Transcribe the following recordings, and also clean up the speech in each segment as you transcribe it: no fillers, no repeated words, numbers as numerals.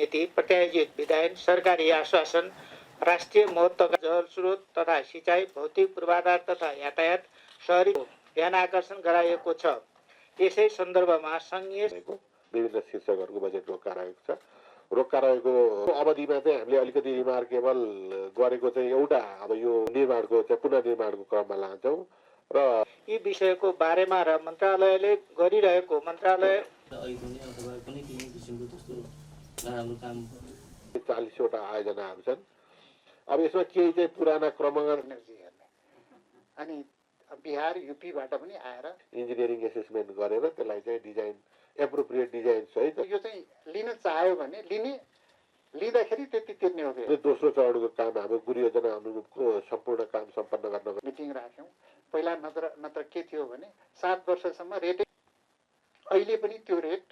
नीति, प्रत्यायोजित विधायन, सरकारी आश्वासन, राष्ट्रिय महत्त्वका जल स्रोत तथा सिँचाइ, भौतिक पूर्वाधार तथा यातायात, शहरी ध्यान आकर्षण गराइएको छ। यसै सन्दर्भमा सङ्घीय विभिन्न शीर्षकहरूको बजेट रोक्का रहेको छ। रोक्का रहेको अवधिमा चाहिँ हामीले अलिकति रिमार्केबल गरेको चाहिँ एउटा अब यो निर्माणको चाहिँ पुनर्निर्माणको क्रममा लान्छौँ र यी विषयको बारेमा र मन्त्रालयले गरिरहेको मन्त्रालय 40वटा आयोजनाहरू छन्। अब यसमा केही चाहिँ पुराना क्रमगत एनर्जी हेर्ने अनि बिहार युपीबाट पनि आएर इन्जिनियरिङ एसेसमेन्ट गरेर त्यसलाई चाहिँ डिजाइन एप्रोप्रिएट डिजाइन सहित यो चाहिँ लिन चाह्यो भने लिँदाखेरि त्यति तिर्ने हो कि दोस्रो चरणको काम हाम्रो गुरुयोजना अनुरूपको सम्पूर्ण काम सम्पन्न गर्न मिटिङ राख्यौँ। पहिला नत्र के थियो भने 7 वर्षसम्म रेटै, अहिले पनि त्यो रेट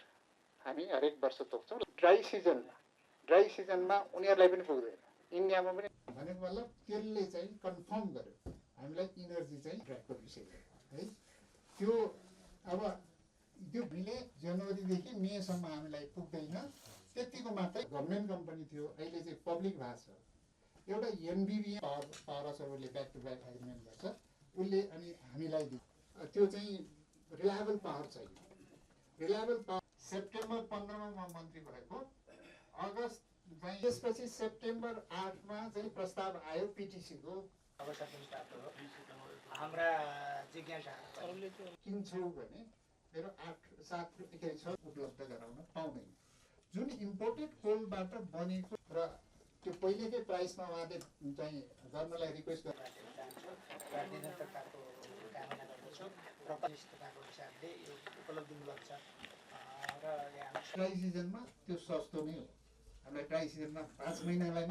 हामी हरेक वर्ष तोक्छौँ। ड्राई सिजनमा उनीहरूलाई पनि पुग्दैन, इन्डियामा पनि भनेको मतलब त्यसले चाहिँ कन्फर्म गर्यो हामीलाई इनर्जी चाहिँ ट्र्याकको विषय है। त्यो अब त्यो हामीले जनवरीदेखि मेसम्म हामीलाई पुग्दैन, त्यतिको मात्रै। गभर्मेन्ट कम्पनी थियो, अहिले चाहिँ पब्लिक भएको छ। एउटा एनबिबी पावर सर्भरले ब्याक टु ब्याक एग्रिमेन्ट गर्छ उसले, अनि हामीलाई त्यो चाहिँ रिलायबल पावर चाहियो। रिलायबल पावर सेप्टेम्बर 15मा म मन्त्री भएको, अगस्त चाहिँ त्यसपछि सेप्टेम्बर 8मा चाहिँ प्रस्ताव आयो पिटिसीको। हाम्रा जिज्ञासा किन्छौँ भने मेरो 8-7 उपलब्ध गराउन पाउँदैन। जुन इम्पोर्टेड कोलबाट बनेको र त्यो पहिलेकै प्राइसमा उहाँले चाहिँ गर्नलाई रिक्वेस्ट ट्राई सिजनमा त्यो सस्तो नै हो। हामीलाई ट्राई सिजनमा 5 महिनालाई